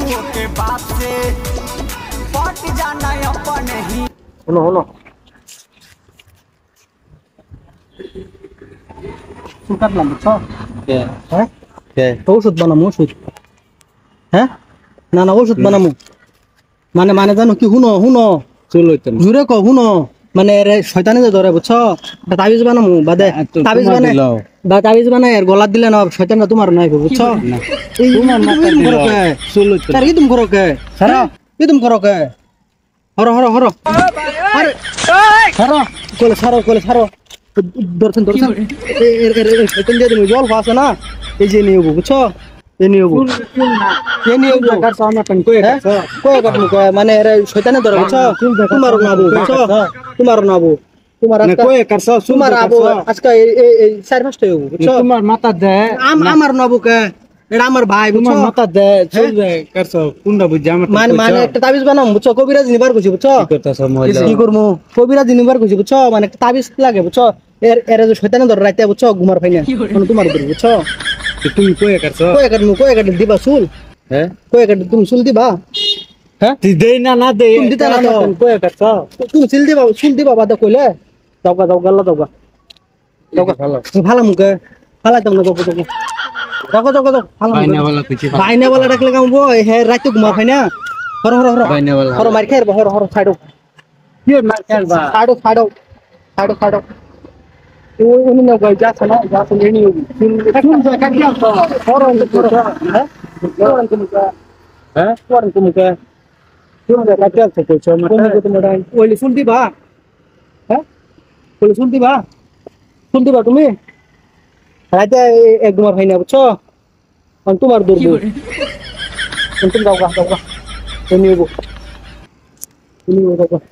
के बाप से पट जाना अपन ही। হলো হলো চুল কাটলাম বুঝছো হ্যাঁ ওষুধ বানামু ওষুধ হ্যাঁ না না ওষুধ বানামু মানে মানে জানো কি হুনো হুনো চুল হইতো জুরে কো হুনো মানে রে শয়তানি যে ধরে বুঝছো তাবিজ বানামু বাদে তাবিজ বানাই বা তাবিজ বানাই আর গলা দিলে না শয়তানটা তোমার নাই বুঝছো তোমার মাথা দিলো চুল হইতো তার কি তুমি করো কে সারা কি তুমি করো কে হরো হরো হরো আরে হরো কোলে সারো দর্শন দর্শন শয়তান দিয়ে তুমি জল ফাসে না এই যে নিয়ে বুঝছো এই নিয়ে কয়ে কাটমু কয়ে মানে শয়তানে ধরে বুঝছো তোমার নাবো বুঝছো তোমার নাবো তোমার কয়ে কাটছ তোমার আবো আজকে এই 4-5টা হইব বুঝছো তোমার মাথা দে আমার নাবো কে এটা আমার ভাই বুঝছো মাথা দে চল দে কাটছ কোনটা বুঝা আমার মানে মানে একটা তাবিজ বানাম বুঝছো কবিরাজ নিবার কইছি বুঝছো কি করতেছ মজা কি করমু কবিরাজ নিবার কইছি বুঝছো মানে একটা তাবিজ লাগে বুঝছো এর যে শয়তানে ধরে রাইতে বুঝছো ঘুমার পাইনা মানে তোমার উপর বুঝছো তুমি কয়ে কাটমু দিবা চুল হ্যাঁ কয়ে কাট তুমি চুল দিবা হ্যাঁ তুই দেই না না দে তুমি দিতা না তো কয়ে কাটছ তুমি চুল দিবা বাদ কইলে দাওগা ভালো মুকে ফালা দাও না দাও বাইনা वाला রাখলে কামবো হে রাতে ঘুমা পাইনা হর মার খাইর হর ছাড়ো কি মার খাইবা ছাড়ো উনি না কই যাছ না এনি শুন জায়গা কি আছে হরন হ্যাঁ তুমি কে শুন জায়গা কি আছে কইছো মতে তোমরা ওইলি শুন দিবা হ্যাঁ ওইলি শুন দিবা তুমি রাতে এক ঘুমা পাইনা বুঝছো তোমার দুর্বল তুমি দাওগা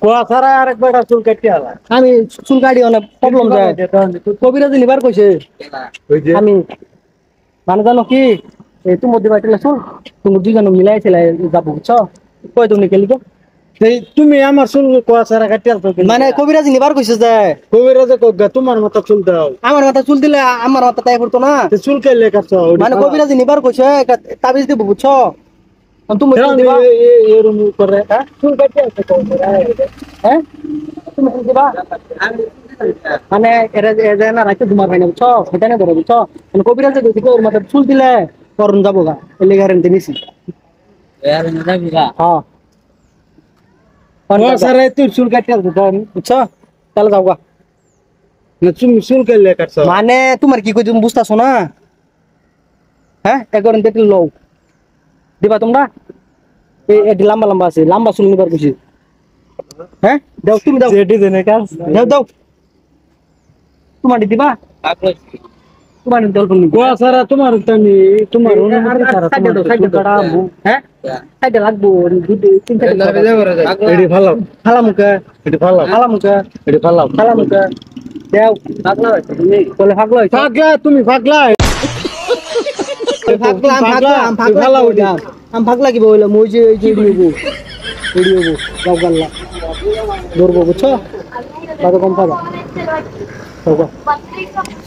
কোয়া সারা আরেকবার চুল কাটি আলা আমি চুল কাটি অনেক প্রবলেম যায় কবিরাজ নিবার কইছে আমি মানে জানো কি এই তুমি দিবা টিলা চুল তুমি দুইজন মিলাইছিল যাব বুঝছো কই তুমি কেলি তো তুমি আমার চুল কোয়া সারা কাটি আলতো মানে কবিরাজ নিবার কইছে যে কবিরাজ কইগা তোমার মাথা চুল দাও আমার মাথা চুল দিলে আমার মাথা তাই করতো না চুল কাইলে কাটছো মানে কবিরাজ নিবার কইছে তাবিজ দিব বুঝছো তুমি দিবা এরম করে হ্যাঁ চুল কাটি আছে তো হ্যাঁ তুমি দিবা মানে এরা না রাতে ঘুমা পাইনা বুঝছো সেটা না ধরে বুঝছো মানে কবিরাজ কইছে ওর মাথা চুল দিলে করন যাবো গা এলে গ্যারান্টি নিছি যাবি গা হ্যাঁ স্যার তুই চুল কাটি আছে তো বুঝছো তাহলে যাও গা না তুমি চুল কাটলে কাটছো মানে তোমার কি কই তুমি বুঝতাছো না হ্যাঁ একবার দেখলে লও দিবা তোমরা এই লম্বা আছে লম্বা চুল নিবার কইছি হ্যাঁ দাও তুমি দাও জেডি দেনে কাজ দাও তোমার দিবা তোমার দাও তুমি গোয়া সারা তোমার তুমি তোমার অনুমতি সারা তোমার কাটা হ্যাঁ সাইডে লাগবো দুটো তিন চারটা এডি ফালা মুকে এডি ফালা মুকে এডি ফালা মুকে দাও পাগলা তুমি বলে পাগলা তুমি পাগলা ভাগলা কি বলে মই যে এই যে ভিডিও গাও গাল্লা ধরবো বুঝছো বাবা কম পাবা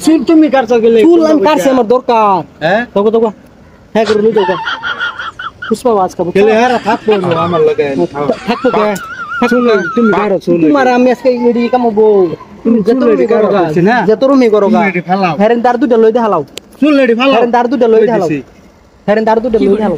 চুল তুমি কাটছ গেলে চুল আমি কাটছি আমার দরকার হ্যাঁ তোকে হ্যাঁ করে লই দাও পুষ্পা আজ কা গেলে আর থাকবো আমার লাগে থাকবো কে চুল তুমি কাটো চুল তোমার আমি আজকে এডি কামবো তুমি যতরমি করো হেরেন দার দুটা লই দে হালাও চুল রেডি ফালাও হেরেন দার দুটা লই দে হালাও